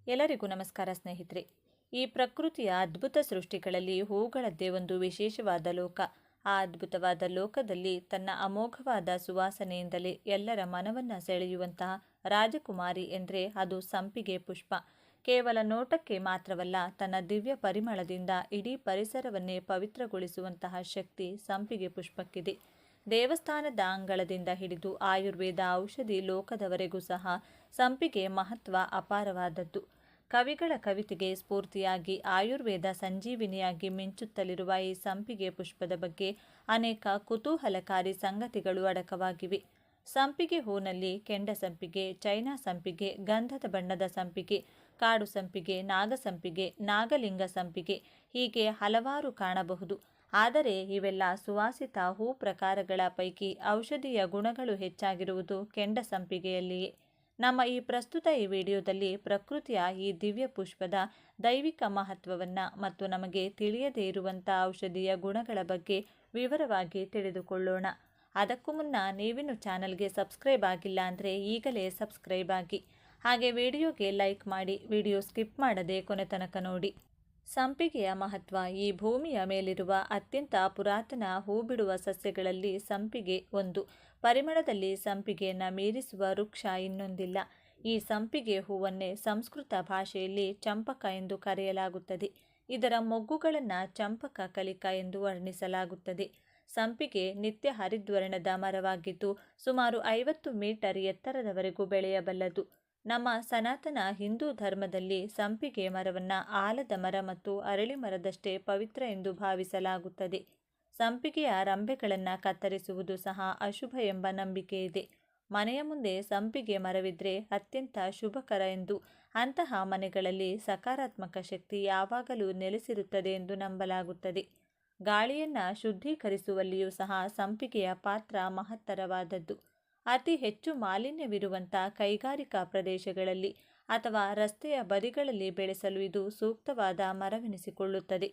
ಎಲ್ಲರಿಗೂ ನಮಸ್ಕಾರ ಸ್ನೇಹಿತರೆ. ಈ ಪ್ರಕೃತಿಯ ಅದ್ಭುತ ಸೃಷ್ಟಿಗಳಲ್ಲಿ ಹೂಗಳದ್ದೇ ಒಂದು ವಿಶೇಷವಾದ ಲೋಕ. ಆ ಅದ್ಭುತವಾದ ಲೋಕದಲ್ಲಿ ತನ್ನ ಅಮೋಘವಾದ ಸುವಾಸನೆಯಿಂದಲೇ ಎಲ್ಲರ ಮನವನ್ನು ಸೆಳೆಯುವಂತಹ ರಾಜಕುಮಾರಿ ಎಂದರೆ ಅದು ಸಂಪಿಗೆ ಪುಷ್ಪ. ಕೇವಲ ನೋಟಕ್ಕೆ ಮಾತ್ರವಲ್ಲ, ತನ್ನ ದಿವ್ಯ ಪರಿಮಳದಿಂದ ಇಡೀ ಪರಿಸರವನ್ನೇ ಪವಿತ್ರಗೊಳಿಸುವಂತಹ ಶಕ್ತಿ ಸಂಪಿಗೆ ಪುಷ್ಪಕ್ಕಿದೆ. ದೇವಸ್ಥಾನದ ಅಂಗಳದಿಂದ ಹಿಡಿದು ಆಯುರ್ವೇದ ಔಷಧಿ ಲೋಕದವರೆಗೂ ಸಹ ಸಂಪಿಗೆ ಮಹತ್ವ ಅಪಾರವಾದದ್ದು. ಕವಿಗಳ ಕವಿತೆಗೆ ಸ್ಫೂರ್ತಿಯಾಗಿ ಆಯುರ್ವೇದ ಸಂಜೀವಿನಿಯಾಗಿ ಮಿಂಚುತ್ತಲಿರುವ ಈ ಸಂಪಿಗೆ ಪುಷ್ಪದ ಬಗ್ಗೆ ಅನೇಕ ಕುತೂಹಲಕಾರಿ ಸಂಗತಿಗಳು ಅಡಕವಾಗಿವೆ. ಸಂಪಿಗೆ ಹೂನಲ್ಲಿ ಕೆಂಡ ಸಂಪಿಗೆ, ಚೈನಾ ಸಂಪಿಗೆ, ಗಂಧದ ಬಣ್ಣದ ಸಂಪಿಗೆ, ಕಾಡು ಸಂಪಿಗೆ, ನಾಗಸಂಪಿಗೆ, ನಾಗಲಿಂಗ ಸಂಪಿಗೆ ಹೀಗೆ ಹಲವಾರು ಕಾಣಬಹುದು. ಆದರೆ ಇವೆಲ್ಲ ಸುವಾಸಿತ ಹೂ ಪ್ರಕಾರಗಳ ಪೈಕಿ ಔಷಧೀಯ ಗುಣಗಳು ಹೆಚ್ಚಾಗಿರುವುದು ಕೆಂಡ ಸಂಪಿಗೆಯಲ್ಲಿಯೇ. ನಮ್ಮ ಈ ಪ್ರಸ್ತುತ ವಿಡಿಯೋದಲ್ಲಿ ಪ್ರಕೃತಿಯ ಈ ದಿವ್ಯ ಪುಷ್ಪದ ದೈವಿಕ ಮಹತ್ವವನ್ನು ಮತ್ತು ನಮಗೆ ತಿಳಿಯದೇ ಇರುವಂಥ ಔಷಧೀಯ ಗುಣಗಳ ಬಗ್ಗೆ ವಿವರವಾಗಿ ತಿಳಿದುಕೊಳ್ಳೋಣ. ಅದಕ್ಕೂ ಮುನ್ನ ನೀವಿನ್ನು ಚಾನಲ್ಗೆ ಸಬ್ಸ್ಕ್ರೈಬ್ ಆಗಿಲ್ಲ ಅಂದರೆ ಈಗಲೇ ಸಬ್ಸ್ಕ್ರೈಬ್ ಆಗಿ, ಹಾಗೆ ವಿಡಿಯೋಗೆ ಲೈಕ್ ಮಾಡಿ, ವಿಡಿಯೋ ಸ್ಕಿಪ್ ಮಾಡದೆ ಕೊನೆ ತನಕ ನೋಡಿ. ಸಂಪಿಗೆಯ ಮಹತ್ವ. ಈ ಭೂಮಿಯ ಮೇಲಿರುವ ಅತ್ಯಂತ ಪುರಾತನ ಹೂ ಬಿಡುವ ಸಸ್ಯಗಳಲ್ಲಿ ಸಂಪಿಗೆ ಒಂದು. ಪರಿಮಳದಲ್ಲಿ ಸಂಪಿಗೆಯನ್ನು ಮೀರಿಸುವ ವೃಕ್ಷ ಇನ್ನೊಂದಿಲ್ಲ. ಈ ಸಂಪಿಗೆ ಹೂವನ್ನೇ ಸಂಸ್ಕೃತ ಭಾಷೆಯಲ್ಲಿ ಚಂಪಕ ಎಂದು ಕರೆಯಲಾಗುತ್ತದೆ. ಇದರ ಮೊಗ್ಗುಗಳನ್ನು ಚಂಪಕ ಕಲಿಕ ಎಂದು ವರ್ಣಿಸಲಾಗುತ್ತದೆ. ಸಂಪಿಗೆ ನಿತ್ಯ ಹರಿದ್ವರ್ಣದ ಮರವಾಗಿದ್ದು ಸುಮಾರು 50 ಮೀಟರ್ ಎತ್ತರದವರೆಗೂ ಬೆಳೆಯಬಲ್ಲದು. ನಮ್ಮ ಸನಾತನ ಹಿಂದೂ ಧರ್ಮದಲ್ಲಿ ಸಂಪಿಗೆ ಮರವನ್ನು ಆಲದ ಮರ ಮತ್ತು ಅರಳಿ ಮರದಷ್ಟೇ ಪವಿತ್ರ ಎಂದು ಭಾವಿಸಲಾಗುತ್ತದೆ. ಸಂಪಿಗೆಯ ರಂಬೆಗಳನ್ನು ಕತ್ತರಿಸುವುದು ಸಹ ಅಶುಭ ಎಂಬ ನಂಬಿಕೆ ಇದೆ. ಮನೆಯ ಮುಂದೆ ಸಂಪಿಗೆ ಮರವಿದ್ರೆ ಅತ್ಯಂತ ಶುಭಕರ ಎಂದು, ಅಂತಹ ಮನೆಗಳಲ್ಲಿ ಸಕಾರಾತ್ಮಕ ಶಕ್ತಿ ಯಾವಾಗಲೂ ನೆಲೆಸಿರುತ್ತದೆ ಎಂದು ನಂಬಲಾಗುತ್ತದೆ. ಗಾಳಿಯನ್ನು ಶುದ್ಧೀಕರಿಸುವಲ್ಲಿಯೂ ಸಹ ಸಂಪಿಗೆಯ ಪಾತ್ರ ಮಹತ್ತರವಾದದ್ದು. ಅತಿ ಹೆಚ್ಚು ಮಾಲಿನ್ಯವಿರುವಂಥ ಕೈಗಾರಿಕಾ ಪ್ರದೇಶಗಳಲ್ಲಿ ಅಥವಾ ರಸ್ತೆಯ ಬದಿಗಳಲ್ಲಿ ಬೆಳೆಸಲು ಇದು ಸೂಕ್ತವಾದ ಮರವೆನಿಸಿಕೊಳ್ಳುತ್ತದೆ.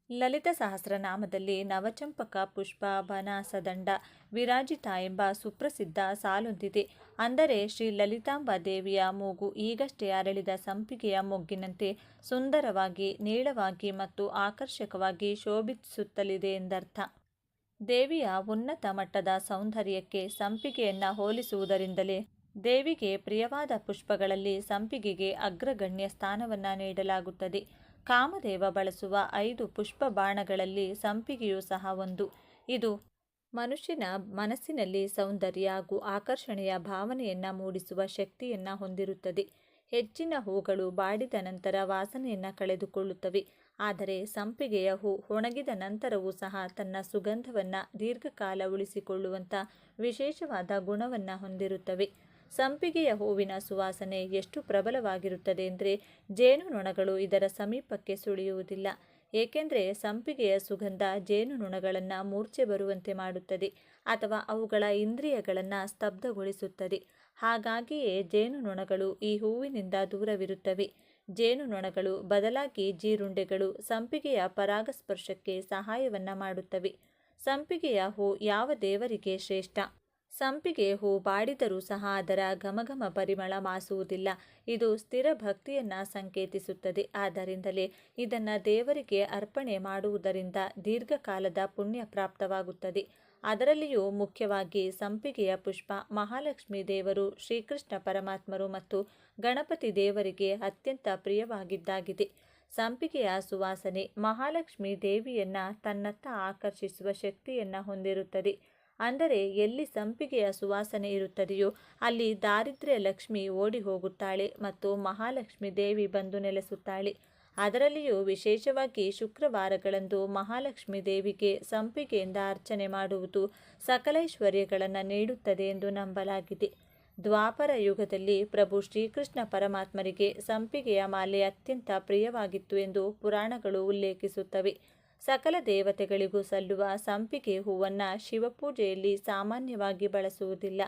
ಲಲಿತ ಸಹಸ್ರನಾಮದಲ್ಲಿ ನವಚಂಪಕ ಪುಷ್ಪ ಬನಾಸದಂಡ ವಿರಾಜಿತ ಎಂಬ ಸುಪ್ರಸಿದ್ಧ ಸಾಲೊಂದಿದೆ. ಅಂದರೆ ಶ್ರೀ ಲಲಿತಾಂಬ ದೇವಿಯ ಮೂಗು ಈಗಷ್ಟೇ ಅರಳಿದ ಸಂಪಿಗೆಯ ಮೊಗ್ಗಿನಂತೆ ಸುಂದರವಾಗಿ, ನೀಳವಾಗಿ ಮತ್ತು ಆಕರ್ಷಕವಾಗಿ ಶೋಭಿಸುತ್ತಲಿದೆ ಎಂದರ್ಥ. ದೇವಿಯ ಉನ್ನತ ಮಟ್ಟದ ಸೌಂದರ್ಯಕ್ಕೆ ಸಂಪಿಗೆಯನ್ನು ಹೋಲಿಸುವುದರಿಂದಲೇ ದೇವಿಗೆ ಪ್ರಿಯವಾದ ಪುಷ್ಪಗಳಲ್ಲಿ ಸಂಪಿಗೆಗೆ ಅಗ್ರಗಣ್ಯ ಸ್ಥಾನವನ್ನು ನೀಡಲಾಗುತ್ತದೆ. ಕಾಮದೇವ ಬಳಸುವ 5 ಪುಷ್ಪ ಬಾಣಗಳಲ್ಲಿ ಸಂಪಿಗೆಯೂ ಸಹ ಒಂದು. ಇದು ಮನುಷ್ಯನ ಮನಸ್ಸಿನಲ್ಲಿ ಸೌಂದರ್ಯ ಹಾಗೂ ಆಕರ್ಷಣೆಯ ಭಾವನೆಯನ್ನು ಮೂಡಿಸುವ ಶಕ್ತಿಯನ್ನು ಹೊಂದಿರುತ್ತದೆ. ಹೆಚ್ಚಿನ ಹೂಗಳು ಬಾಡಿದ ನಂತರ ವಾಸನೆಯನ್ನು ಕಳೆದುಕೊಳ್ಳುತ್ತವೆ. ಆದರೆ ಸಂಪಿಗೆಯ ಹೂ ಒಣಗಿದ ನಂತರವೂ ಸಹ ತನ್ನ ಸುಗಂಧವನ್ನು ದೀರ್ಘಕಾಲ ಉಳಿಸಿಕೊಳ್ಳುವಂಥ ವಿಶೇಷವಾದ ಗುಣವನ್ನು ಹೊಂದಿರುತ್ತವೆ. ಸಂಪಿಗೆಯ ಹೂವಿನ ಸುವಾಸನೆ ಎಷ್ಟು ಪ್ರಬಲವಾಗಿರುತ್ತದೆ ಅಂದರೆ ಜೇನುನೊಣಗಳು ಇದರ ಸಮೀಪಕ್ಕೆ ಸುಳಿಯುವುದಿಲ್ಲ. ಏಕೆಂದರೆ ಸಂಪಿಗೆಯ ಸುಗಂಧ ಜೇನುನೊಣಗಳನ್ನು ಮೂರ್ಛೆ ಬರುವಂತೆ ಮಾಡುತ್ತದೆ ಅಥವಾ ಅವುಗಳ ಇಂದ್ರಿಯಗಳನ್ನು ಸ್ತಬ್ಧಗೊಳಿಸುತ್ತದೆ. ಹಾಗಾಗಿಯೇ ಜೇನುನೊಣಗಳು ಈ ಹೂವಿನಿಂದ ದೂರವಿರುತ್ತವೆ. ಜೇನುನೊಣಗಳು ಬದಲಾಗಿ ಜೀರುಂಡೆಗಳು ಸಂಪಿಗೆಯ ಪರಾಗಸ್ಪರ್ಶಕ್ಕೆ ಸಹಾಯವನ್ನು ಮಾಡುತ್ತವೆ. ಸಂಪಿಗೆಯ ಹೂ ಯಾವ ದೇವರಿಗೆ ಶ್ರೇಷ್ಠ? ಸಂಪಿಗೆ ಹೂ ಬಾಡಿದರೂ ಸಹ ಅದರ ಘಮಘಮ ಪರಿಮಳ ಮಾಸುವುದಿಲ್ಲ. ಇದು ಸ್ಥಿರ ಭಕ್ತಿಯನ್ನು ಸಂಕೇತಿಸುತ್ತದೆ. ಆದ್ದರಿಂದಲೇ ಇದನ್ನು ದೇವರಿಗೆ ಅರ್ಪಣೆ ಮಾಡುವುದರಿಂದ ದೀರ್ಘಕಾಲದ ಪುಣ್ಯ ಪ್ರಾಪ್ತವಾಗುತ್ತದೆ. ಅದರಲ್ಲಿಯೂ ಮುಖ್ಯವಾಗಿ ಸಂಪಿಗೆಯ ಪುಷ್ಪ ಮಹಾಲಕ್ಷ್ಮೀ ದೇವರು, ಶ್ರೀಕೃಷ್ಣ ಪರಮಾತ್ಮರು ಮತ್ತು ಗಣಪತಿ ದೇವರಿಗೆ ಅತ್ಯಂತ ಪ್ರಿಯವಾಗಿದ್ದಾಗಿದೆ. ಸಂಪಿಗೆಯ ಸುವಾಸನೆ ಮಹಾಲಕ್ಷ್ಮೀ ದೇವಿಯನ್ನು ತನ್ನತ್ತ ಆಕರ್ಷಿಸುವ ಶಕ್ತಿಯನ್ನು ಹೊಂದಿರುತ್ತದೆ. ಅಂದರೆ ಎಲ್ಲಿ ಸಂಪಿಗೆಯ ಸುವಾಸನೆ ಇರುತ್ತದೆಯೋ ಅಲ್ಲಿ ದಾರಿದ್ರ್ಯ ಲಕ್ಷ್ಮಿ ಓಡಿ ಹೋಗುತ್ತಾಳೆ ಮತ್ತು ಮಹಾಲಕ್ಷ್ಮೀ ದೇವಿ ಬಂದು ನೆಲೆಸುತ್ತಾಳೆ. ಅದರಲ್ಲಿಯೂ ವಿಶೇಷವಾಗಿ ಶುಕ್ರವಾರಗಳಂದು ಮಹಾಲಕ್ಷ್ಮೀ ದೇವಿಗೆ ಸಂಪಿಗೆಯಿಂದ ಅರ್ಚನೆ ಮಾಡುವುದು ಸಕಲೈಶ್ವರ್ಯಗಳನ್ನು ನೀಡುತ್ತದೆ ಎಂದು ನಂಬಲಾಗಿದೆ. ದ್ವಾಪರ ಯುಗದಲ್ಲಿ ಪ್ರಭು ಶ್ರೀಕೃಷ್ಣ ಪರಮಾತ್ಮರಿಗೆ ಸಂಪಿಗೆಯ ಮಾಲೆ ಅತ್ಯಂತ ಪ್ರಿಯವಾಗಿತ್ತು ಎಂದು ಪುರಾಣಗಳು ಉಲ್ಲೇಖಿಸುತ್ತವೆ. ಸಕಲ ದೇವತೆಗಳಿಗೂ ಸಲ್ಲುವ ಸಂಪಿಗೆ ಹೂವನ್ನು ಶಿವಪೂಜೆಯಲ್ಲಿ ಸಾಮಾನ್ಯವಾಗಿ ಬಳಸುವುದಿಲ್ಲ.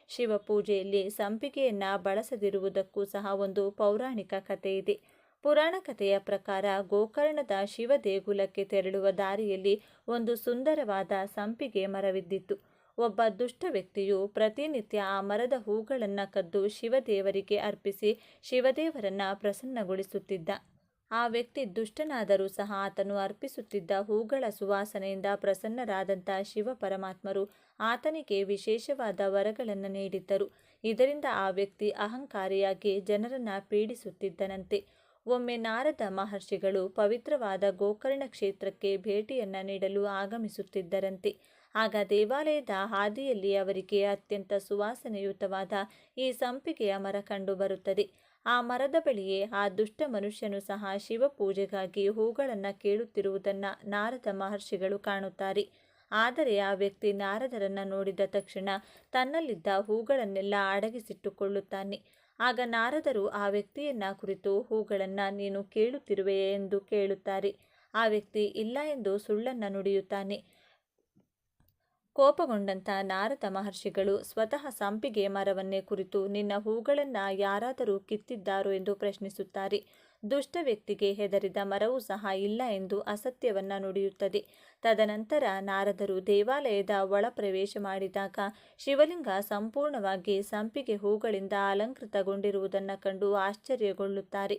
ಶಿವಪೂಜೆಯಲ್ಲಿ ಸಂಪಿಗೆಯನ್ನು ಬಳಸದಿರುವುದಕ್ಕೂ ಸಹ ಒಂದು ಪೌರಾಣಿಕ ಕಥೆ ಇದೆ. ಪುರಾಣ ಕಥೆಯ ಪ್ರಕಾರ ಗೋಕರ್ಣದ ಶಿವ ದೇಗುಲಕ್ಕೆ ತೆರಳುವ ದಾರಿಯಲ್ಲಿ ಒಂದು ಸುಂದರವಾದ ಸಂಪಿಗೆ ಮರವಿದ್ದಿತ್ತು. ಒಬ್ಬ ದುಷ್ಟ ವ್ಯಕ್ತಿಯು ಪ್ರತಿನಿತ್ಯ ಆ ಮರದ ಹೂಗಳನ್ನು ಕದ್ದು ಶಿವದೇವರಿಗೆ ಅರ್ಪಿಸಿ ಶಿವದೇವರನ್ನ ಪ್ರಸನ್ನಗೊಳಿಸುತ್ತಿದ್ದ. ಆ ವ್ಯಕ್ತಿ ದುಷ್ಟನಾದರೂ ಸಹ ಆತನು ಅರ್ಪಿಸುತ್ತಿದ್ದ ಹೂಗಳ ಸುವಾಸನೆಯಿಂದ ಪ್ರಸನ್ನರಾದಂಥ ಶಿವ ಪರಮಾತ್ಮರು ಆತನಿಗೆ ವಿಶೇಷವಾದ ವರಗಳನ್ನು ನೀಡಿದ್ದರು. ಇದರಿಂದ ಆ ವ್ಯಕ್ತಿ ಅಹಂಕಾರಿಯಾಗಿ ಜನರನ್ನ ಪೀಡಿಸುತ್ತಿದ್ದನಂತೆ. ಒಮ್ಮೆ ನಾರದ ಮಹರ್ಷಿಗಳು ಪವಿತ್ರವಾದ ಗೋಕರ್ಣ ಕ್ಷೇತ್ರಕ್ಕೆ ಭೇಟಿಯನ್ನ ನೀಡಲು ಆಗಮಿಸುತ್ತಿದ್ದರಂತೆ. ಆಗ ದೇವಾಲಯದ ಹಾದಿಯಲ್ಲಿ ಅವರಿಗೆ ಅತ್ಯಂತ ಸುವಾಸನೆಯುತವಾದ ಈ ಸಂಪಿಗೆಯ ಮರ ಕಂಡುಬರುತ್ತದೆ. ಆ ಮರದ ಬಳಿಯೇ ಆ ದುಷ್ಟ ಮನುಷ್ಯನು ಸಹ ಶಿವ ಪೂಜೆಗಾಗಿ ಹೂಗಳನ್ನು ಕೇಳುತ್ತಿರುವುದನ್ನು ನಾರದ ಮಹರ್ಷಿಗಳು ಕಾಣುತ್ತಾರೆ. ಆದರೆ ಆ ವ್ಯಕ್ತಿ ನಾರದರನ್ನ ನೋಡಿದ ತಕ್ಷಣ ತನ್ನಲ್ಲಿದ್ದ ಹೂಗಳನ್ನೆಲ್ಲ ಅಡಗಿಸಿಟ್ಟುಕೊಳ್ಳುತ್ತಾನೆ. ಆಗ ನಾರದರು ಆ ವ್ಯಕ್ತಿಯನ್ನ ಕುರಿತು, ಹೂಗಳನ್ನು ನೀನು ಕೇಳುತ್ತಿರುವೆಯೇ ಎಂದು ಕೇಳುತ್ತಾರೆ. ಆ ವ್ಯಕ್ತಿ ಇಲ್ಲ ಎಂದು ಸುಳ್ಳನ್ನು ನುಡಿಯುತ್ತಾನೆ. ಕೋಪಗೊಂಡಂಥ ನಾರದ ಮಹರ್ಷಿಗಳು ಸ್ವತಃ ಸಂಪಿಗೆ ಮರವನ್ನೇ ಕುರಿತು, ನಿನ್ನ ಹೂಗಳನ್ನು ಯಾರಾದರೂ ಕಿತ್ತಿದ್ದಾರೋ ಎಂದು ಪ್ರಶ್ನಿಸುತ್ತಾರೆ. ದುಷ್ಟ ವ್ಯಕ್ತಿಗೆ ಹೆದರಿದ ಮರವೂ ಸಹ ಇಲ್ಲ ಎಂದು ಅಸತ್ಯವನ್ನ ನುಡಿಯುತ್ತದೆ. ತದನಂತರ ನಾರದರು ದೇವಾಲಯದ ಒಳ ಪ್ರವೇಶ ಮಾಡಿದಾಗ ಶಿವಲಿಂಗ ಸಂಪೂರ್ಣವಾಗಿ ಸಂಪಿಗೆ ಹೂಗಳಿಂದ ಅಲಂಕೃತಗೊಂಡಿರುವುದನ್ನು ಕಂಡು ಆಶ್ಚರ್ಯಗೊಳ್ಳುತ್ತಾರೆ.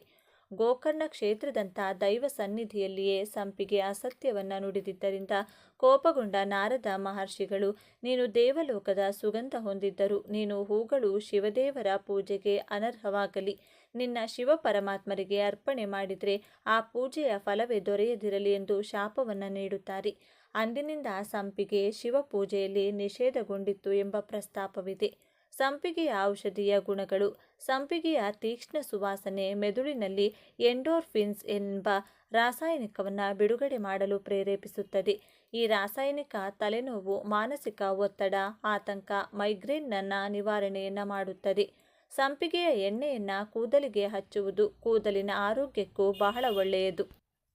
ಗೋಕರ್ಣ ಕ್ಷೇತ್ರದಂಥ ದೈವ ಸನ್ನಿಧಿಯಲ್ಲಿಯೇ ಸಂಪಿಗೆ ಅಸತ್ಯವನ್ನು ನುಡಿದಿದ್ದರಿಂದ ಕೋಪಗೊಂಡ ನಾರದ ಮಹರ್ಷಿಗಳು, ನೀನು ದೇವಲೋಕದ ಸುಗಂಧ ಹೊಂದಿದ್ದರೂ ನೀನು ಹೂಗಳು ಶಿವದೇವರ ಪೂಜೆಗೆ ಅನರ್ಹವಾಗಲಿ, ನಿನ್ನ ಶಿವ ಪರಮಾತ್ಮರಿಗೆ ಅರ್ಪಣೆ ಮಾಡಿದರೆ ಆ ಪೂಜೆಯ ಫಲವೇ ದೊರೆಯದಿರಲಿ ಎಂದು ಶಾಪವನ್ನು ನೀಡುತ್ತಾರೆ. ಅಂದಿನಿಂದ ಸಂಪಿಗೆ ಶಿವ ಪೂಜೆಯಲ್ಲಿ ನಿಷೇಧಗೊಂಡಿತ್ತು ಎಂಬ ಪ್ರಸ್ತಾಪವಿದೆ. ಸಂಪಿಗೆಯ ಔಷಧೀಯ ಗುಣಗಳು. ಸಂಪಿಗೆಯ ತೀಕ್ಷ್ಣ ಸುವಾಸನೆ ಮೆದುಳಿನಲ್ಲಿ ಎಂಡೋರ್ಫಿನ್ಸ್ ಎಂಬ ರಾಸಾಯನಿಕವನ್ನು ಬಿಡುಗಡೆ ಮಾಡಲು ಪ್ರೇರೇಪಿಸುತ್ತದೆ. ಈ ರಾಸಾಯನಿಕ ತಲೆನೋವು, ಮಾನಸಿಕ ಒತ್ತಡ, ಆತಂಕ, ಮೈಗ್ರೇನ್ನ ನಿವಾರಣೆಯನ್ನು ಮಾಡುತ್ತದೆ. ಸಂಪಿಗೆಯ ಎಣ್ಣೆಯನ್ನು ಕೂದಲಿಗೆ ಹಚ್ಚುವುದು ಕೂದಲಿನ ಆರೋಗ್ಯಕ್ಕೂ ಬಹಳ ಒಳ್ಳೆಯದು.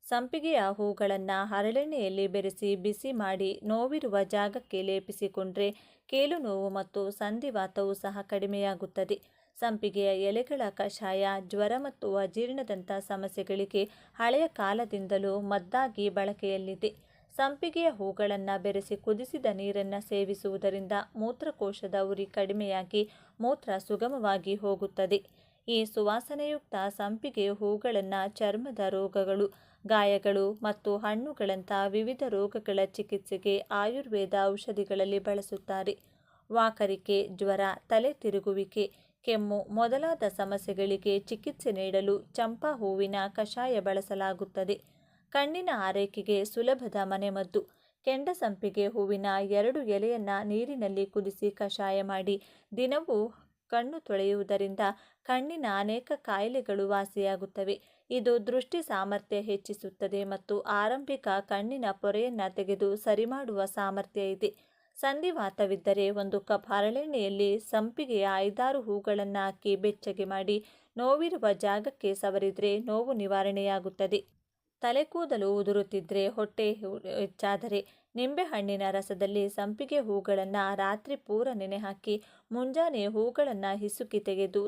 ಸಂಪಿಗೆಯ ಹೂಗಳನ್ನು ಹರಳೆಣ್ಣೆಯಲ್ಲಿ ಬೆರೆಸಿ ಬಿಸಿ ಮಾಡಿ ನೋವಿರುವ ಜಾಗಕ್ಕೆ ಲೇಪಿಸಿಕೊಂಡ್ರೆ ಕೀಲು ನೋವು ಮತ್ತು ಸಂಧಿವಾತವೂ ಸಹ ಕಡಿಮೆಯಾಗುತ್ತದೆ. ಸಂಪಿಗೆಯ ಎಲೆಗಳ ಕಷಾಯ ಜ್ವರ ಮತ್ತು ಅಜೀರ್ಣದಂಥ ಸಮಸ್ಯೆಗಳಿಗೆ ಹಳೆಯ ಕಾಲದಿಂದಲೂ ಮದ್ದಾಗಿ ಬಳಕೆಯಲ್ಲಿದೆ. ಸಂಪಿಗೆಯ ಹೂಗಳನ್ನು ಬೆರೆಸಿ ಕುದಿಸಿದ ನೀರನ್ನು ಸೇವಿಸುವುದರಿಂದ ಮೂತ್ರಕೋಶದ ಉರಿ ಕಡಿಮೆಯಾಗಿ ಮೂತ್ರ ಸುಗಮವಾಗಿ ಹೋಗುತ್ತದೆ. ಈ ಸುವಾಸನೆಯುಕ್ತ ಸಂಪಿಗೆ ಹೂಗಳನ್ನು ಚರ್ಮದ ರೋಗಗಳು, ಗಾಯಗಳು ಮತ್ತು ಹಣ್ಣುಗಳಂಥ ವಿವಿಧ ರೋಗಗಳ ಚಿಕಿತ್ಸೆಗೆ ಆಯುರ್ವೇದ ಔಷಧಿಗಳಲ್ಲಿ ಬಳಸುತ್ತಾರೆ. ವಾಕರಿಕೆ, ಜ್ವರ, ತಲೆ ತಿರುಗುವಿಕೆ, ಕೆಮ್ಮು ಮೊದಲಾದ ಸಮಸ್ಯೆಗಳಿಗೆ ಚಿಕಿತ್ಸೆ ನೀಡಲು ಚಂಪಾ ಹೂವಿನ ಕಷಾಯ ಬಳಸಲಾಗುತ್ತದೆ. ಕಣ್ಣಿನ ಆರೈಕೆಗೆ ಸುಲಭದ ಮನೆಮದ್ದು. ಕೆಂಡ ಸಂಪಿಗೆ ಹೂವಿನ 2 ಎಲೆಯನ್ನು ನೀರಿನಲ್ಲಿ ಕುದಿಸಿ ಕಷಾಯ ಮಾಡಿ ದಿನವೂ ಕಣ್ಣು ತೊಳೆಯುವುದರಿಂದ ಕಣ್ಣಿನ ಅನೇಕ ಕಾಯಿಲೆಗಳು ವಾಸಿಯಾಗುತ್ತವೆ. ಇದು ದೃಷ್ಟಿ ಸಾಮರ್ಥ್ಯ ಹೆಚ್ಚಿಸುತ್ತದೆ ಮತ್ತು ಆರಂಭಿಕ ಕಣ್ಣಿನ ಪೊರೆಯನ್ನು ತೆಗೆದು ಸರಿಮಾಡುವ ಸಾಮರ್ಥ್ಯ ಇದೆ. ಸಂಧಿವಾತವಿದ್ದರೆ 1 ಕಪ್ ಹರಳೆಣ್ಣೆಯಲ್ಲಿ ಸಂಪಿಗೆಯ 5-6 ಹೂಗಳನ್ನು ಹಾಕಿ ಬೆಚ್ಚಗೆ ಮಾಡಿ ನೋವಿರುವ ಜಾಗಕ್ಕೆ ಸವರಿದರೆ ನೋವು ನಿವಾರಣೆಯಾಗುತ್ತದೆ. ತಲೆಕೂದಲು ಉದುರುತ್ತಿದ್ದರೆ, ಹೊಟ್ಟೆ ಹೆಚ್ಚಾದರೆ ನಿಂಬೆಹಣ್ಣಿನ ರಸದಲ್ಲಿ ಸಂಪಿಗೆ ಹೂಗಳನ್ನು ರಾತ್ರಿ ಪೂರ ನೆನೆಹಾಕಿ ಮುಂಜಾನೆ ಹೂಗಳನ್ನು ಹಿಸುಕಿ ತೆಗೆದು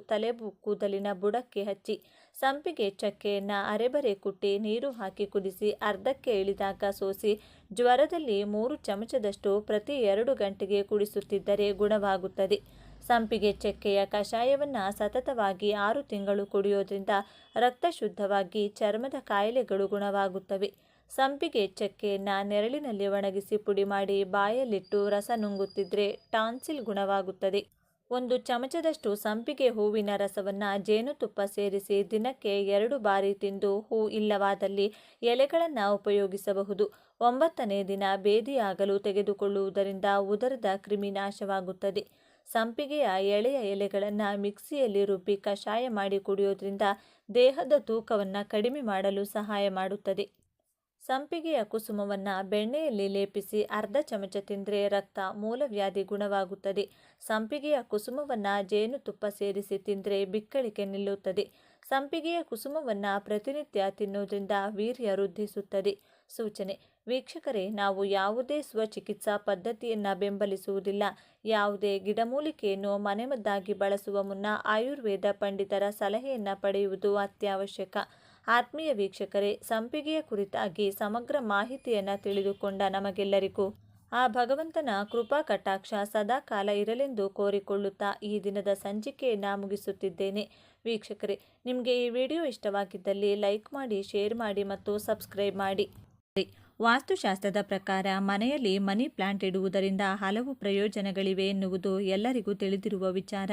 ಕೂದಲಿನ ಬುಡಕ್ಕೆ ಹಚ್ಚಿ ಸಂಪಿಗೆ ಚಕ್ಕೆಯನ್ನು ಅರೆಬರೆ ಕುಟ್ಟಿ ನೀರು ಹಾಕಿ ಕುದಿಸಿ ಅರ್ಧಕ್ಕೆ ಇಳಿದಾಗ ಸೋಸಿ ಜ್ವರದಲ್ಲಿ 3 ಚಮಚದಷ್ಟು ಪ್ರತಿ 2 ಗಂಟೆಗೆ ಕುಡಿಸುತ್ತಿದ್ದರೆ ಗುಣವಾಗುತ್ತದೆ. ಸಂಪಿಗೆ ಚಕ್ಕೆಯ ಕಷಾಯವನ್ನು ಸತತವಾಗಿ 6 ತಿಂಗಳು ಕುಡಿಯೋದ್ರಿಂದ ರಕ್ತ ಶುದ್ಧವಾಗಿ ಚರ್ಮದ ಕಾಯಿಲೆಗಳು ಗುಣವಾಗುತ್ತವೆ. ಸಂಪಿಗೆ ಚಕ್ಕೆಯನ್ನು ನೆರಳಿನಲ್ಲಿ ಒಣಗಿಸಿ ಪುಡಿ ಮಾಡಿ ಬಾಯಲ್ಲಿಟ್ಟು ರಸ ನುಂಗುತ್ತಿದ್ದರೆ ಟಾನ್ಸಿಲ್ ಗುಣವಾಗುತ್ತದೆ. 1 ಚಮಚದಷ್ಟು ಸಂಪಿಗೆ ಹೂವಿನ ರಸವನ್ನು ಜೇನುತುಪ್ಪ ಸೇರಿಸಿ ದಿನಕ್ಕೆ 2 ಬಾರಿ ತಿಂದು ಹೂ ಇಲ್ಲವಾದಲ್ಲಿ ಎಲೆಗಳನ್ನು ಉಪಯೋಗಿಸಬಹುದು. 9ನೇ ದಿನ ಭೇದಿಯಾಗಲು ತೆಗೆದುಕೊಳ್ಳುವುದರಿಂದ ಉದರದ ಕ್ರಿಮಿ ನಾಶವಾಗುತ್ತದೆ. ಸಂಪಿಗೆಯ ಎಳೆಯ ಎಲೆಗಳನ್ನು ಮಿಕ್ಸಿಯಲ್ಲಿ ರುಬ್ಬಿ ಕಷಾಯ ಮಾಡಿ ಕುಡಿಯೋದ್ರಿಂದ ದೇಹದ ತೂಕವನ್ನು ಕಡಿಮೆ ಮಾಡಲು ಸಹಾಯ ಮಾಡುತ್ತದೆ. ಸಂಪಿಗೆಯ ಕುಸುಮವನ್ನು ಬೆಣ್ಣೆಯಲ್ಲಿ ಲೇಪಿಸಿ ಅರ್ಧ ಚಮಚ ತಿಂದರೆ ರಕ್ತ ಮೂಲವ್ಯಾಧಿ ಗುಣವಾಗುತ್ತದೆ. ಸಂಪಿಗೆಯ ಕುಸುಮವನ್ನು ಜೇನುತುಪ್ಪ ಸೇರಿಸಿ ತಿಂದರೆ ಬಿಕ್ಕಳಿಕೆ ನಿಲ್ಲುತ್ತದೆ. ಸಂಪಿಗೆಯ ಕುಸುಮವನ್ನು ಪ್ರತಿನಿತ್ಯ ತಿನ್ನೋದ್ರಿಂದ ವೀರ್ಯ ವೃದ್ಧಿಸುತ್ತದೆ. ಸೂಚನೆ: ವೀಕ್ಷಕರೇ, ನಾವು ಯಾವುದೇ ಸ್ವಚಿಕಿತ್ಸಾ ಪದ್ಧತಿಯನ್ನು ಬೆಂಬಲಿಸುವುದಿಲ್ಲ. ಯಾವುದೇ ಗಿಡಮೂಲಿಕೆಯನ್ನು ಮನೆಮದ್ದಾಗಿ ಬಳಸುವ ಮುನ್ನ ಆಯುರ್ವೇದ ಪಂಡಿತರ ಸಲಹೆಯನ್ನು ಪಡೆಯುವುದು ಅತ್ಯವಶ್ಯಕ. ಆತ್ಮೀಯ ವೀಕ್ಷಕರೇ, ಸಂಪಿಗೆಯ ಕುರಿತಾಗಿ ಸಮಗ್ರ ಮಾಹಿತಿಯನ್ನು ತಿಳಿದುಕೊಂಡ ನಮಗೆಲ್ಲರಿಗೂ ಆ ಭಗವಂತನ ಕೃಪಾ ಕಟಾಕ್ಷ ಸದಾ ಕಾಲ ಇರಲೆಂದು ಕೋರಿಕೊಳ್ಳುತ್ತಾ ಈ ದಿನದ ಸಂಚಿಕೆಯನ್ನು ಮುಗಿಸುತ್ತಿದ್ದೇನೆ. ವೀಕ್ಷಕರೇ, ನಿಮಗೆ ಈ ವಿಡಿಯೋ ಇಷ್ಟವಾಗಿದ್ದಲ್ಲಿ ಲೈಕ್ ಮಾಡಿ, ಶೇರ್ ಮಾಡಿ ಮತ್ತು ಸಬ್ಸ್ಕ್ರೈಬ್ ಮಾಡಿ. ವಾಸ್ತುಶಾಸ್ತ್ರದ ಪ್ರಕಾರ ಮನೆಯಲ್ಲಿ ಮನಿ ಪ್ಲಾಂಟ್ ಇಡುವುದರಿಂದ ಹಲವು ಪ್ರಯೋಜನಗಳಿವೆ ಎನ್ನುವುದು ಎಲ್ಲರಿಗೂ ತಿಳಿದಿರುವ ವಿಚಾರ.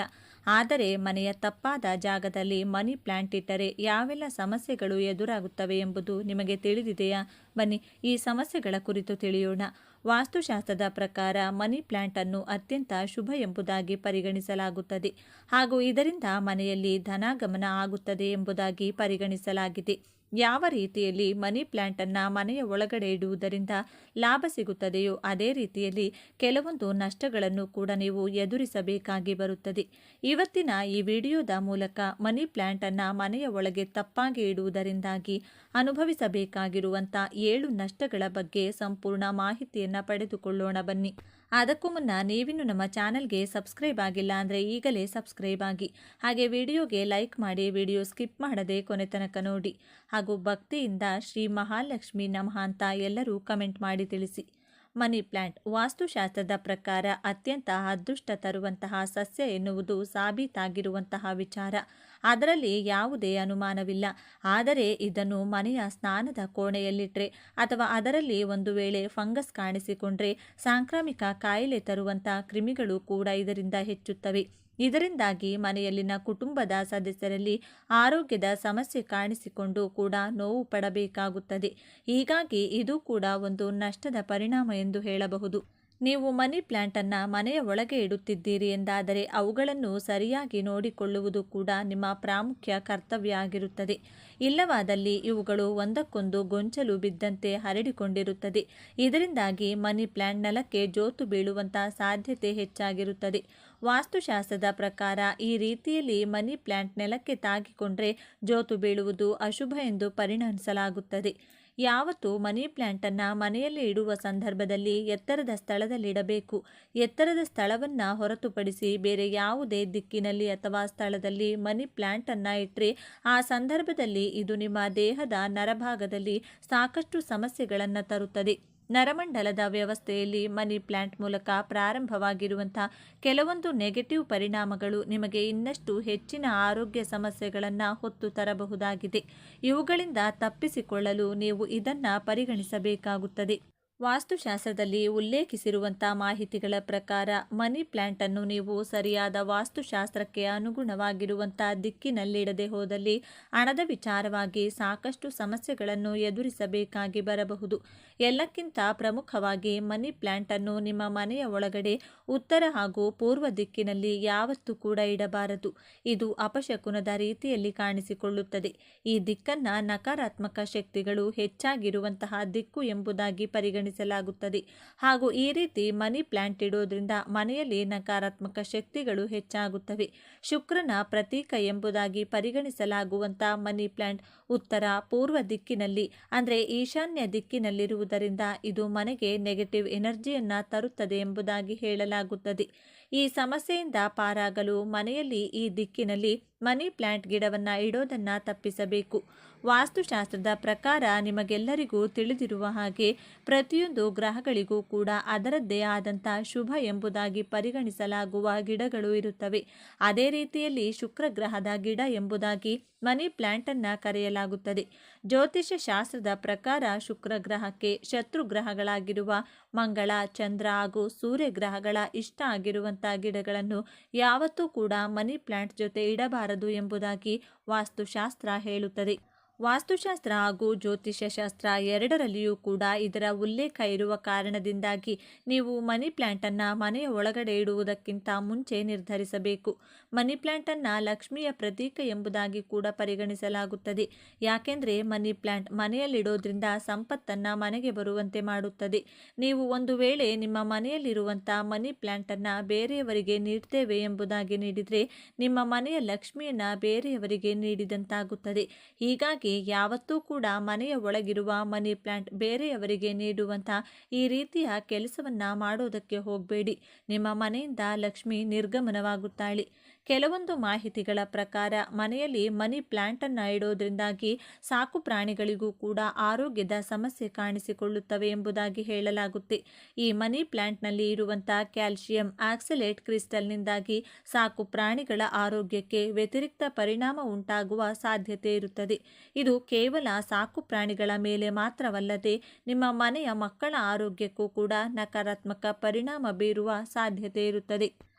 ಆದರೆ ಮನೆಯ ತಪ್ಪಾದ ಜಾಗದಲ್ಲಿ ಮನಿ ಪ್ಲಾಂಟ್ ಇಟ್ಟರೆ ಯಾವೆಲ್ಲ ಸಮಸ್ಯೆಗಳು ಎದುರಾಗುತ್ತವೆ ಎಂಬುದು ನಿಮಗೆ ತಿಳಿದಿದೆಯಾ? ಬನ್ನಿ ಈ ಸಮಸ್ಯೆಗಳ ಕುರಿತು ತಿಳಿಯೋಣ. ವಾಸ್ತುಶಾಸ್ತ್ರದ ಪ್ರಕಾರ ಮನಿ ಪ್ಲಾಂಟ್ ಅನ್ನು ಅತ್ಯಂತ ಶುಭ ಎಂಬುದಾಗಿ ಪರಿಗಣಿಸಲಾಗುತ್ತದೆ ಹಾಗೂ ಇದರಿಂದ ಮನೆಯಲ್ಲಿ ಧನಾಗಮನ ಆಗುತ್ತದೆ ಎಂಬುದಾಗಿ ಪರಿಗಣಿಸಲಾಗಿದೆ. ಯಾವ ರೀತಿಯಲ್ಲಿ ಮನಿ ಪ್ಲಾಂಟ್ ಅನ್ನು ಮನೆಯ ಒಳಗಡೆ ಇಡುವುದರಿಂದ ಲಾಭ ಸಿಗುತ್ತದೆಯೋ ಅದೇ ರೀತಿಯಲ್ಲಿ ಕೆಲವೊಂದು ನಷ್ಟಗಳನ್ನು ಕೂಡ ನೀವು ಎದುರಿಸಬೇಕಾಗಿ ಬರುತ್ತದೆ. ಇವತ್ತಿನ ಈ ವಿಡಿಯೋದ ಮೂಲಕ ಮನಿ ಪ್ಲಾಂಟ್ ಅನ್ನು ಮನೆಯ ಒಳಗೆ ತಪ್ಪಾಗಿ ಇಡುವುದರಿಂದಾಗಿ ಅನುಭವಿಸಬೇಕಾಗಿರುವಂಥ 7 ನಷ್ಟಗಳ ಬಗ್ಗೆ ಸಂಪೂರ್ಣ ಮಾಹಿತಿಯನ್ನು ಪಡೆದುಕೊಳ್ಳೋಣ ಬನ್ನಿ. ಅದಕ್ಕೂ ಮುನ್ನ ನೀವಿನ್ನು ನಮ್ಮ ಚಾನಲ್ಗೆ ಸಬ್ಸ್ಕ್ರೈಬ್ ಆಗಿಲ್ಲ ಅಂದರೆ ಈಗಲೇ ಸಬ್ಸ್ಕ್ರೈಬ್ ಆಗಿ, ಹಾಗೆ ವಿಡಿಯೋಗೆ ಲೈಕ್ ಮಾಡಿ, ವಿಡಿಯೋ ಸ್ಕಿಪ್ ಮಾಡದೆ ಕೊನೆ ತನಕ ನೋಡಿ ಹಾಗೂ ಭಕ್ತಿಯಿಂದ ಶ್ರೀ ಮಹಾಲಕ್ಷ್ಮಿ ನಮಃ ಅಂತ ಎಲ್ಲರೂ ಕಮೆಂಟ್ ಮಾಡಿ ತಿಳಿಸಿ. ಮನಿ ಪ್ಲಾಂಟ್ ವಾಸ್ತುಶಾಸ್ತ್ರದ ಪ್ರಕಾರ ಅತ್ಯಂತ ಅದೃಷ್ಟ ತರುವಂತಹ ಸಸ್ಯ ಎನ್ನುವುದು ಸಾಬೀತಾಗಿರುವಂತಹ ವಿಚಾರ. ಅದರಲ್ಲಿ ಯಾವುದೇ ಅನುಮಾನವಿಲ್ಲ. ಆದರೆ ಇದನ್ನು ಮನೆಯ ಸ್ನಾನದ ಕೋಣೆಯಲ್ಲಿಟ್ಟರೆ ಅಥವಾ ಅದರಲ್ಲಿ ಒಂದು ವೇಳೆ ಫಂಗಸ್ ಕಾಣಿಸಿಕೊಂಡ್ರೆ ಸಾಂಕ್ರಾಮಿಕ ಕಾಯಿಲೆ ತರುವಂಥ ಕ್ರಿಮಿಗಳು ಕೂಡ ಇದರಿಂದ ಹೆಚ್ಚುತ್ತವೆ. ಇದರಿಂದಾಗಿ ಮನೆಯಲ್ಲಿನ ಕುಟುಂಬದ ಸದಸ್ಯರಲ್ಲಿ ಆರೋಗ್ಯದ ಸಮಸ್ಯೆ ಕಾಣಿಸಿಕೊಂಡು ಕೂಡ ನೋವು ಪಡಬೇಕಾಗುತ್ತದೆ. ಹೀಗಾಗಿ ಇದು ಕೂಡ ಒಂದು ನಷ್ಟದ ಪರಿಣಾಮ ಎಂದು ಹೇಳಬಹುದು. ನೀವು ಮನಿ ಪ್ಲಾಂಟನ್ನು ಮನೆಯ ಒಳಗೆ ಇಡುತ್ತಿದ್ದೀರಿ ಎಂದಾದರೆ ಅವುಗಳನ್ನು ಸರಿಯಾಗಿ ನೋಡಿಕೊಳ್ಳುವುದು ಕೂಡ ನಿಮ್ಮ ಪ್ರಾಮುಖ್ಯ ಕರ್ತವ್ಯ ಆಗಿರುತ್ತದೆ. ಇಲ್ಲವಾದಲ್ಲಿ ಇವುಗಳು ಒಂದಕ್ಕೊಂದು ಗೊಂಚಲು ಬಿದ್ದಂತೆ ಹರಡಿಕೊಂಡಿರುತ್ತದೆ. ಇದರಿಂದಾಗಿ ಮನಿ ಪ್ಲಾಂಟ್ ನೆಲಕ್ಕೆ ಜೋತು ಬೀಳುವಂಥ ಸಾಧ್ಯತೆ ಹೆಚ್ಚಾಗಿರುತ್ತದೆ. ವಾಸ್ತುಶಾಸ್ತ್ರದ ಪ್ರಕಾರ ಈ ರೀತಿಯಲ್ಲಿ ಮನಿ ಪ್ಲಾಂಟ್ ನೆಲಕ್ಕೆ ತಾಗಿಕೊಂಡ್ರೆ ಜೋತು ಬೀಳುವುದು ಅಶುಭ ಎಂದು ಪರಿಗಣಿಸಲಾಗುತ್ತದೆ. ಯಾವತ್ತೂ ಮನಿ ಪ್ಲಾಂಟನ್ನು ಮನೆಯಲ್ಲಿ ಇಡುವ ಸಂದರ್ಭದಲ್ಲಿ ಎತ್ತರದ ಸ್ಥಳದಲ್ಲಿಡಬೇಕು. ಎತ್ತರದ ಸ್ಥಳವನ್ನು ಹೊರತುಪಡಿಸಿ ಬೇರೆ ಯಾವುದೇ ದಿಕ್ಕಿನಲ್ಲಿ ಅಥವಾ ಸ್ಥಳದಲ್ಲಿ ಮನಿ ಪ್ಲಾಂಟನ್ನು ಇಟ್ಟರೆ ಆ ಸಂದರ್ಭದಲ್ಲಿ ಇದು ನಿಮ್ಮ ದೇಹದ ನರಭಾಗದಲ್ಲಿ ಸಾಕಷ್ಟು ಸಮಸ್ಯೆಗಳನ್ನು ತರುತ್ತದೆ. ನರಮಂಡಲದ ವ್ಯವಸ್ಥೆಯಲ್ಲಿ ಮನಿ ಪ್ಲಾಂಟ್ ಮೂಲಕ ಪ್ರಾರಂಭವಾಗಿರುವಂಥ ಕೆಲವೊಂದು ನೆಗೆಟಿವ್ ಪರಿಣಾಮಗಳು ನಿಮಗೆ ಇನ್ನಷ್ಟು ಹೆಚ್ಚಿನ ಆರೋಗ್ಯ ಸಮಸ್ಯೆಗಳನ್ನು ಹೊತ್ತು ತರಬಹುದಾಗಿದೆ. ಇವುಗಳಿಂದ ತಪ್ಪಿಸಿಕೊಳ್ಳಲು ನೀವು ಇದನ್ನು ಪರಿಗಣಿಸಬೇಕಾಗುತ್ತದೆ. ವಾಸ್ತುಶಾಸ್ತ್ರದಲ್ಲಿ ಉಲ್ಲೇಖಿಸಿರುವಂಥ ಮಾಹಿತಿಗಳ ಪ್ರಕಾರ ಮನಿ ಪ್ಲಾಂಟನ್ನು ನೀವು ಸರಿಯಾದ ವಾಸ್ತುಶಾಸ್ತ್ರಕ್ಕೆ ಅನುಗುಣವಾಗಿರುವಂಥ ದಿಕ್ಕಿನಲ್ಲಿಡದೆ ಹೋದಲ್ಲಿ ಹಣದ ವಿಚಾರವಾಗಿ ಸಾಕಷ್ಟು ಸಮಸ್ಯೆಗಳನ್ನು ಎದುರಿಸಬೇಕಾಗಿ ಬರಬಹುದು. ಎಲ್ಲಕ್ಕಿಂತ ಪ್ರಮುಖವಾಗಿ ಮನಿ ಪ್ಲಾಂಟನ್ನು ನಿಮ್ಮ ಮನೆಯ ಒಳಗಡೆ ಉತ್ತರ ಹಾಗೂ ಪೂರ್ವ ದಿಕ್ಕಿನಲ್ಲಿ ಯಾವತ್ತೂ ಕೂಡ ಇಡಬಾರದು. ಇದು ಅಪಶಕುನದ ರೀತಿಯಲ್ಲಿ ಕಾಣಿಸಿಕೊಳ್ಳುತ್ತದೆ. ಈ ದಿಕ್ಕನ್ನು ನಕಾರಾತ್ಮಕ ಶಕ್ತಿಗಳು ಹೆಚ್ಚಾಗಿರುವಂತಹ ದಿಕ್ಕು ಎಂಬುದಾಗಿ ಪರಿಗಣಿಸಲಾಗುತ್ತದೆ ಹಾಗೂ ಈ ರೀತಿ ಮನಿ ಪ್ಲಾಂಟ್ ಇಡೋದ್ರಿಂದ ಮನೆಯಲ್ಲಿ ನಕಾರಾತ್ಮಕ ಶಕ್ತಿಗಳು ಹೆಚ್ಚಾಗುತ್ತವೆ. ಶುಕ್ರನ ಪ್ರತೀಕ ಎಂಬುದಾಗಿ ಪರಿಗಣಿಸಲಾಗುವಂಥ ಮನಿ ಪ್ಲಾಂಟ್ ಉತ್ತರ ಪೂರ್ವ ದಿಕ್ಕಿನಲ್ಲಿ ಅಂದರೆ ಈಶಾನ್ಯ ದಿಕ್ಕಿನಲ್ಲಿರುವುದರಿಂದ ಇದು ಮನೆಗೆ ನೆಗೆಟಿವ್ ಎನರ್ಜಿಯನ್ನು ತರುತ್ತದೆ ಎಂಬುದಾಗಿ ಹೇಳಲಾಗುತ್ತದೆ. ಈ ಸಮಸ್ಯೆಯಿಂದ ಪಾರಾಗಲು ಮನೆಯಲ್ಲಿ ಈ ದಿಕ್ಕಿನಲ್ಲಿ ಮನಿ ಪ್ಲಾಂಟ್ ಗಿಡವನ್ನು ಇಡೋದನ್ನು ತಪ್ಪಿಸಬೇಕು. ವಾಸ್ತುಶಾಸ್ತ್ರದ ಪ್ರಕಾರ ನಿಮಗೆಲ್ಲರಿಗೂ ತಿಳಿದಿರುವ ಹಾಗೆ ಪ್ರತಿಯೊಂದು ಗ್ರಹಗಳಿಗೂ ಕೂಡ ಅದರದ್ದೇ ಆದಂಥ ಶುಭ ಎಂಬುದಾಗಿ ಪರಿಗಣಿಸಲಾಗುವ ಗಿಡಗಳು ಇರುತ್ತವೆ. ಅದೇ ರೀತಿಯಲ್ಲಿ ಶುಕ್ರ ಗ್ರಹದ ಗಿಡ ಎಂಬುದಾಗಿ ಮನಿ ಪ್ಲಾಂಟನ್ನು ಕರೆಯಲಾಗುತ್ತದೆ. ಜ್ಯೋತಿಷ್ಯ ಶಾಸ್ತ್ರದ ಪ್ರಕಾರ ಶುಕ್ರ ಗ್ರಹಕ್ಕೆ ಶತ್ರು ಗ್ರಹಗಳಾಗಿರುವ ಮಂಗಳ, ಚಂದ್ರ ಹಾಗೂ ಸೂರ್ಯ ಗ್ರಹಗಳ ಇಷ್ಟ ಆಗಿರುವಂಥ ಗಿಡಗಳನ್ನು ಯಾವತ್ತೂ ಕೂಡ ಮನಿ ಪ್ಲಾಂಟ್ ಜೊತೆ ಇಡಬಾರದು ಎಂಬುದಾಗಿ ವಾಸ್ತುಶಾಸ್ತ್ರ ಹೇಳುತ್ತದೆ. ವಾಸ್ತುಶಾಸ್ತ್ರ ಹಾಗೂ ಜ್ಯೋತಿಷ್ಯ ಶಾಸ್ತ್ರ ಎರಡರಲ್ಲಿಯೂ ಕೂಡ ಇದರ ಉಲ್ಲೇಖ ಇರುವ ಕಾರಣದಿಂದಾಗಿ ನೀವು ಮನಿ ಪ್ಲಾಂಟನ್ನು ಮನೆಯ ಒಳಗಡೆ ಇಡುವುದಕ್ಕಿಂತ ಮುಂಚೆ ನಿರ್ಧರಿಸಬೇಕು. ಮನಿ ಪ್ಲಾಂಟನ್ನು ಲಕ್ಷ್ಮಿಯ ಪ್ರತೀಕ ಎಂಬುದಾಗಿ ಕೂಡ ಪರಿಗಣಿಸಲಾಗುತ್ತದೆ. ಯಾಕೆಂದರೆ ಮನಿ ಪ್ಲಾಂಟ್ ಮನೆಯಲ್ಲಿಡೋದ್ರಿಂದ ಸಂಪತ್ತನ್ನು ಮನೆಗೆ ಬರುವಂತೆ ಮಾಡುತ್ತದೆ. ನೀವು ಒಂದು ವೇಳೆ ನಿಮ್ಮ ಮನೆಯಲ್ಲಿರುವಂಥ ಮನಿ ಪ್ಲಾಂಟನ್ನು ಬೇರೆಯವರಿಗೆ ನೀಡ್ತೇವೆ ಎಂಬುದಾಗಿ ನೀಡಿದರೆ ನಿಮ್ಮ ಮನೆಯ ಲಕ್ಷ್ಮಿಯನ್ನು ಬೇರೆಯವರಿಗೆ ನೀಡಿದಂತಾಗುತ್ತದೆ. ಹೀಗಾಗಿ ಯಾವತ್ತೂ ಕೂಡ ಮನೆಯ ಒಳಗಿರುವ ಮನಿ ಪ್ಲಾಂಟ್ ಬೇರೆಯವರಿಗೆ ನೀಡುವಂಥ ಈ ರೀತಿಯ ಕೆಲಸವನ್ನ ಮಾಡೋದಕ್ಕೆ ಹೋಗಬೇಡಿ. ನಿಮ್ಮ ಮನೆಯಿಂದ ಲಕ್ಷ್ಮಿ ನಿರ್ಗಮನವಾಗುತ್ತಾಳೆ. ಕೆಲವೊಂದು ಮಾಹಿತಿಗಳ ಪ್ರಕಾರ ಮನೆಯಲ್ಲಿ ಮನಿ ಪ್ಲಾಂಟನ್ನು ಇಡೋದ್ರಿಂದಾಗಿ ಸಾಕು ಪ್ರಾಣಿಗಳಿಗೂ ಕೂಡ ಆರೋಗ್ಯದ ಸಮಸ್ಯೆ ಕಾಣಿಸಿಕೊಳ್ಳುತ್ತವೆ ಎಂಬುದಾಗಿ ಹೇಳಲಾಗುತ್ತೆ. ಈ ಮನಿ ಪ್ಲಾಂಟ್ನಲ್ಲಿ ಇರುವಂತಹ ಕ್ಯಾಲ್ಸಿಯಂ ಆಕ್ಸಲೇಟ್ ಕ್ರಿಸ್ಟಲ್ನಿಂದಾಗಿ ಸಾಕು ಪ್ರಾಣಿಗಳ ಆರೋಗ್ಯಕ್ಕೆ ವ್ಯತಿರಿಕ್ತ ಪರಿಣಾಮ ಉಂಟಾಗುವ ಸಾಧ್ಯತೆ ಇರುತ್ತದೆ. ಇದು ಕೇವಲ ಸಾಕು ಪ್ರಾಣಿಗಳ ಮೇಲೆ ಮಾತ್ರವಲ್ಲದೆ ನಿಮ್ಮ ಮನೆಯ ಮಕ್ಕಳ ಆರೋಗ್ಯಕ್ಕೂ ಕೂಡ ನಕಾರಾತ್ಮಕ ಪರಿಣಾಮ ಬೀರುವ ಸಾಧ್ಯತೆ ಇರುತ್ತದೆ.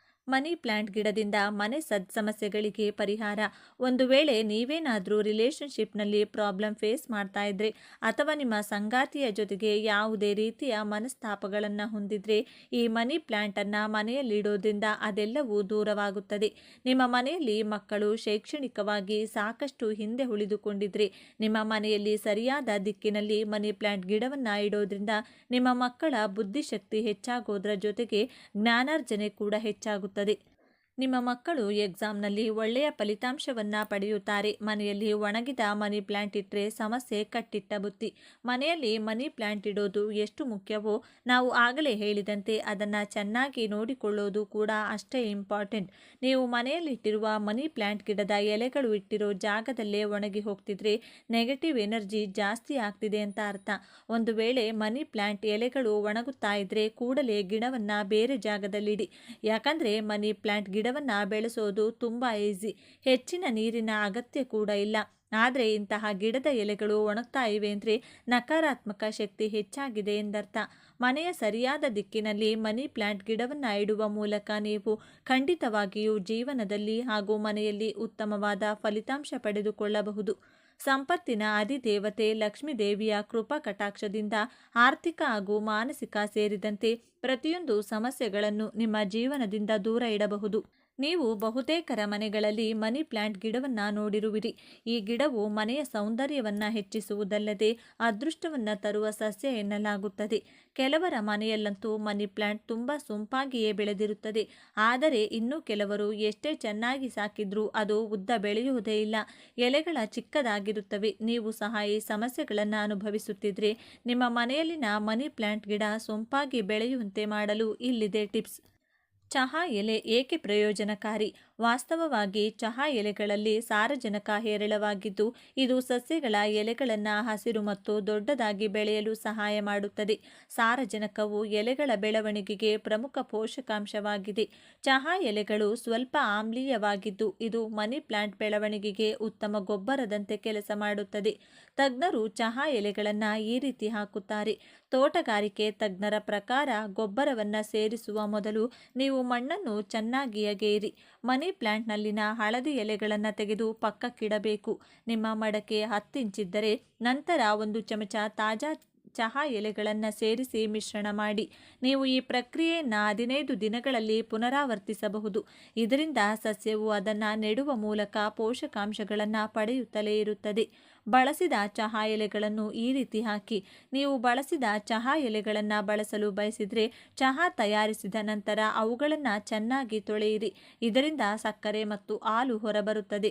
ಮನಿ ಪ್ಲಾಂಟ್ ಗಿಡದಿಂದ ಮನೆ ಸಮಸ್ಯೆಗಳಿಗೆ ಪರಿಹಾರ. ಒಂದು ವೇಳೆ ನೀವೇನಾದರೂ ರಿಲೇಷನ್ಶಿಪ್ನಲ್ಲಿ ಪ್ರಾಬ್ಲಮ್ ಫೇಸ್ ಮಾಡ್ತಾ ಇದ್ರೆ ಅಥವಾ ನಿಮ್ಮ ಸಂಗಾತಿಯ ಜೊತೆಗೆ ಯಾವುದೇ ರೀತಿಯ ಮನಸ್ತಾಪಗಳನ್ನು ಹೊಂದಿದ್ರೆ ಈ ಮನಿ ಪ್ಲಾಂಟನ್ನು ಮನೆಯಲ್ಲಿಡೋದ್ರಿಂದ ಅದೆಲ್ಲವೂ ದೂರವಾಗುತ್ತದೆ. ನಿಮ್ಮ ಮನೆಯಲ್ಲಿ ಮಕ್ಕಳು ಶೈಕ್ಷಣಿಕವಾಗಿ ಸಾಕಷ್ಟು ಹಿಂದೆ ಉಳಿದುಕೊಂಡಿದ್ರೆ ನಿಮ್ಮ ಮನೆಯಲ್ಲಿ ಸರಿಯಾದ ದಿಕ್ಕಿನಲ್ಲಿ ಮನಿ ಪ್ಲಾಂಟ್ ಗಿಡವನ್ನು ಇಡೋದ್ರಿಂದ ನಿಮ್ಮ ಮಕ್ಕಳ ಬುದ್ಧಿಶಕ್ತಿ ಹೆಚ್ಚಾಗೋದ್ರ ಜೊತೆಗೆ ಜ್ಞಾನಾರ್ಜನೆ ಕೂಡ ಹೆಚ್ಚಾಗುತ್ತದೆ. ನಿಮ್ಮ ಮಕ್ಕಳು ಎಕ್ಸಾಮ್ನಲ್ಲಿ ಒಳ್ಳೆಯ ಫಲಿತಾಂಶವನ್ನು ಪಡೆಯುತ್ತಾರೆ. ಮನೆಯಲ್ಲಿ ಒಣಗಿದ ಮನಿ ಪ್ಲಾಂಟ್ ಇಟ್ಟರೆ ಸಮಸ್ಯೆ ಕಟ್ಟಿಟ್ಟ ಬುತ್ತಿ. ಮನೆಯಲ್ಲಿ ಮನಿ ಪ್ಲಾಂಟ್ ಇಡೋದು ಎಷ್ಟು ಮುಖ್ಯವೋ ನಾವು ಆಗಲೇ ಹೇಳಿದಂತೆ ಅದನ್ನು ಚೆನ್ನಾಗಿ ನೋಡಿಕೊಳ್ಳೋದು ಕೂಡ ಅಷ್ಟೇ ಇಂಪಾರ್ಟೆಂಟ್. ನೀವು ಮನೆಯಲ್ಲಿಟ್ಟಿರುವ ಮನಿ ಪ್ಲಾಂಟ್ ಗಿಡದ ಎಲೆಗಳು ಇಟ್ಟಿರೋ ಜಾಗದಲ್ಲೇ ಒಣಗಿ ಹೋಗ್ತಿದ್ರೆ ನೆಗೆಟಿವ್ ಎನರ್ಜಿ ಜಾಸ್ತಿ ಆಗ್ತಿದೆ ಅಂತ ಅರ್ಥ. ಒಂದು ವೇಳೆ ಮನಿ ಪ್ಲಾಂಟ್ ಎಲೆಗಳು ಒಣಗುತ್ತಾ ಇದ್ರೆ ಕೂಡಲೇ ಗಿಡವನ್ನು ಬೇರೆ ಜಾಗದಲ್ಲಿಡಿ. ಯಾಕಂದರೆ ಮನಿ ಪ್ಲಾಂಟ್ ಗಿಡವನ್ನು ಬೆಳೆಸೋದು ತುಂಬ ಈಸಿ, ಹೆಚ್ಚಿನ ನೀರಿನ ಅಗತ್ಯ ಕೂಡ ಇಲ್ಲ. ಆದರೆ ಇಂತಹ ಗಿಡದ ಎಲೆಗಳು ಒಣಗ್ತಾ ಇವೆ ಅಂದರೆ ನಕಾರಾತ್ಮಕ ಶಕ್ತಿ ಹೆಚ್ಚಾಗಿದೆ ಎಂದರ್ಥ. ಮನೆಯ ಸರಿಯಾದ ದಿಕ್ಕಿನಲ್ಲಿ ಮನಿ ಪ್ಲಾಂಟ್ ಗಿಡವನ್ನು ಇಡುವ ಮೂಲಕ ನೀವು ಖಂಡಿತವಾಗಿಯೂ ಜೀವನದಲ್ಲಿ ಹಾಗೂ ಮನೆಯಲ್ಲಿ ಉತ್ತಮವಾದ ಫಲಿತಾಂಶ ಪಡೆದುಕೊಳ್ಳಬಹುದು. ಸಂಪತ್ತಿನ ಅಧಿದೇವತೆ ಲಕ್ಷ್ಮೀ ದೇವಿಯ ಕೃಪಾ ಕಟಾಕ್ಷದಿಂದ ಆರ್ಥಿಕ ಹಾಗೂ ಮಾನಸಿಕ ಸೇರಿದಂತೆ ಪ್ರತಿಯೊಂದು ಸಮಸ್ಯೆಗಳನ್ನು ನಿಮ್ಮ ಜೀವನದಿಂದ ದೂರ ಇಡಬಹುದು. ನೀವು ಬಹುತೇಕರ ಮನೆಗಳಲ್ಲಿ ಮನಿ ಪ್ಲಾಂಟ್ ಗಿಡವನ್ನು ನೋಡಿರುವಿರಿ. ಈ ಗಿಡವು ಮನೆಯ ಸೌಂದರ್ಯವನ್ನು ಹೆಚ್ಚಿಸುವುದಲ್ಲದೆ ಅದೃಷ್ಟವನ್ನು ತರುವ ಸಸ್ಯ ಎನ್ನಲಾಗುತ್ತದೆ. ಕೆಲವರ ಮನೆಯಲ್ಲಂತೂ ಮನಿ ಪ್ಲಾಂಟ್ ತುಂಬ ಸೊಂಪಾಗಿಯೇ ಬೆಳೆದಿರುತ್ತದೆ. ಆದರೆ ಇನ್ನೂ ಕೆಲವರು ಎಷ್ಟೇ ಚೆನ್ನಾಗಿ ಸಾಕಿದ್ರೂ ಅದು ಉದ್ದ ಬೆಳೆಯುವುದೇ ಇಲ್ಲ, ಎಲೆಗಳ ಚಿಕ್ಕದಾಗಿರುತ್ತವೆ. ನೀವು ಸಹ ಈ ಸಮಸ್ಯೆಗಳನ್ನು ಅನುಭವಿಸುತ್ತಿದ್ರೆ ನಿಮ್ಮ ಮನೆಯಲ್ಲಿನ ಮನಿ ಪ್ಲಾಂಟ್ ಗಿಡ ಸೊಂಪಾಗಿ ಬೆಳೆಯುವಂತೆ ಮಾಡಲು ಇಲ್ಲಿದೆ ಟಿಪ್ಸ್. ಚಹಾ ಎಲೆ ಏಕೆ ಪ್ರಯೋಜನಕಾರಿ? ವಾಸ್ತವವಾಗಿ ಚಹಾ ಎಲೆಗಳಲ್ಲಿ ಸಾರಜನಕ ಹೇರಳವಾಗಿದ್ದು ಇದು ಸಸ್ಯಗಳ ಎಲೆಗಳನ್ನು ಹಸಿರು ಮತ್ತು ದೊಡ್ಡದಾಗಿ ಬೆಳೆಯಲು ಸಹಾಯ ಮಾಡುತ್ತದೆ. ಸಾರಜನಕವು ಎಲೆಗಳ ಬೆಳವಣಿಗೆಗೆ ಪ್ರಮುಖ ಪೋಷಕಾಂಶವಾಗಿದೆ. ಚಹಾ ಎಲೆಗಳು ಸ್ವಲ್ಪ ಆಮ್ಲೀಯವಾಗಿದ್ದು ಇದು ಮನಿ ಪ್ಲಾಂಟ್ ಬೆಳವಣಿಗೆಗೆ ಉತ್ತಮ ಗೊಬ್ಬರದಂತೆ ಕೆಲಸ ಮಾಡುತ್ತದೆ. ತಜ್ಞರು ಚಹಾ ಎಲೆಗಳನ್ನು ಈ ರೀತಿ ಹಾಕುತ್ತಾರೆ. ತೋಟಗಾರಿಕೆ ತಜ್ಞರ ಪ್ರಕಾರ ಗೊಬ್ಬರವನ್ನು ಸೇರಿಸುವ ಮೊದಲು ನೀವು ಮಣ್ಣನ್ನು ಚೆನ್ನಾಗಿ ಅಗೆಯಿರಿ. ಮನಿ ಪ್ಲಾಂಟ್ನಲ್ಲಿನ ಹಳದಿ ಎಲೆಗಳನ್ನು ತೆಗೆದು ಪಕ್ಕಕ್ಕಿಡಬೇಕು. ನಿಮ್ಮ ಮಡಕೆ 10 ಇಂಚಿದ್ದರೆ ನಂತರ 1 ಚಮಚ ತಾಜಾ ಚಹಾ ಎಲೆಗಳನ್ನು ಸೇರಿಸಿ ಮಿಶ್ರಣ ಮಾಡಿ. ನೀವು ಈ ಪ್ರಕ್ರಿಯೆಯನ್ನು 15 ದಿನಗಳಲ್ಲಿ ಪುನರಾವರ್ತಿಸಬಹುದು. ಇದರಿಂದ ಸಸ್ಯವು ಅದನ್ನು ನೆಡುವ ಮೂಲಕ ಪೋಷಕಾಂಶಗಳನ್ನು ಪಡೆಯುತ್ತಲೇ ಇರುತ್ತದೆ. ಬಳಸಿದ ಚಹಾ ಎಲೆಗಳನ್ನು ಈ ರೀತಿ ಹಾಕಿ. ನೀವು ಬಳಸಿದ ಚಹಾ ಎಲೆಗಳನ್ನು ಬಳಸಲು ಬಯಸಿದರೆ ಚಹಾ ತಯಾರಿಸಿದ ನಂತರ ಅವುಗಳನ್ನು ಚೆನ್ನಾಗಿ ತೊಳೆಯಿರಿ. ಇದರಿಂದ ಸಕ್ಕರೆ ಮತ್ತು ಹಾಲು ಹೊರಬರುತ್ತದೆ.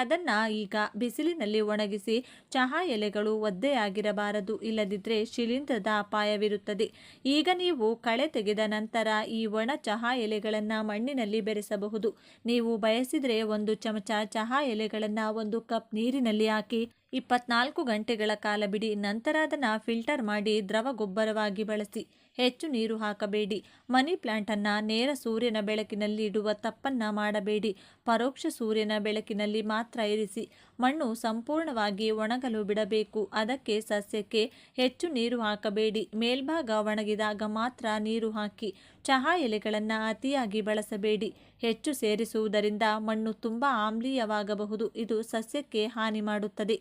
ಅದನ್ನು ಈಗ ಬಿಸಿಲಿನಲ್ಲಿ ಒಣಗಿಸಿ. ಚಹಾ ಎಲೆಗಳು ಒದ್ದೆಯಾಗಿರಬಾರದು, ಇಲ್ಲದಿದ್ದರೆ ಶಿಲೀಂಧ್ರದ ಅಪಾಯವಿರುತ್ತದೆ. ಈಗ ನೀವು ಕಳೆ ತೆಗೆದ ನಂತರ ಈ ಒಣ ಚಹಾ ಎಲೆಗಳನ್ನು ಮಣ್ಣಿನಲ್ಲಿ ಬೆರೆಸಬಹುದು. ನೀವು ಬಯಸಿದರೆ 1 ಚಮಚ ಚಹಾ ಎಲೆಗಳನ್ನು 1 ಕಪ್ ನೀರಿನಲ್ಲಿ ಹಾಕಿ 24 ಗಂಟೆಗಳ ಕಾಲ ಬಿಡಿ. ನಂತರ ಅದನ್ನು ಫಿಲ್ಟರ್ ಮಾಡಿ ದ್ರವ ಗೊಬ್ಬರವಾಗಿ ಬಳಸಿ. ಹೆಚ್ಚು ನೀರು ಹಾಕಬೇಡಿ. ಮನಿ ಪ್ಲಾಂಟನ್ನು ನೇರ ಸೂರ್ಯನ ಬೆಳಕಿನಲ್ಲಿ ಇಡುವ ತಪ್ಪನ್ನು ಮಾಡಬೇಡಿ. ಪರೋಕ್ಷ ಸೂರ್ಯನ ಬೆಳಕಿನಲ್ಲಿ ಮಾತ್ರ ಇರಿಸಿ. ಮಣ್ಣು ಸಂಪೂರ್ಣವಾಗಿ ಒಣಗಲು ಬಿಡಬೇಕು. ಅದಕ್ಕೆ ಸಸ್ಯಕ್ಕೆ ಹೆಚ್ಚು ನೀರು ಹಾಕಬೇಡಿ. ಮೇಲ್ಭಾಗ ಒಣಗಿದಾಗ ಮಾತ್ರ ನೀರು ಹಾಕಿ. ಚಹಾ ಎಲೆಗಳನ್ನು ಅತಿಯಾಗಿ ಬಳಸಬೇಡಿ. ಹೆಚ್ಚು ಸೇರಿಸುವುದರಿಂದ ಮಣ್ಣು ತುಂಬ ಆಮ್ಲೀಯವಾಗಬಹುದು. ಇದು ಸಸ್ಯಕ್ಕೆ ಹಾನಿ ಮಾಡುತ್ತದೆ.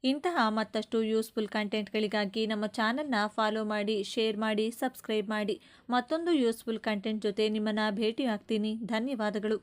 ಇಂತಹ ಮತ್ತಷ್ಟು ಯೂಸ್ಫುಲ್ ಕಂಟೆಂಟ್ಗಳಿಗಾಗಿ ನಮ್ಮ ಚಾನಲ್ನ ಫಾಲೋ ಮಾಡಿ, ಶೇರ್ ಮಾಡಿ, ಸಬ್ಸ್ಕ್ರೈಬ್ ಮಾಡಿ. ಮತ್ತೊಂದು ಯೂಸ್ಫುಲ್ ಕಂಟೆಂಟ್ ಜೊತೆ ನಿಮ್ಮನ್ನು ಭೇಟಿ ಆಗ್ತೀನಿ. ಧನ್ಯವಾದಗಳು.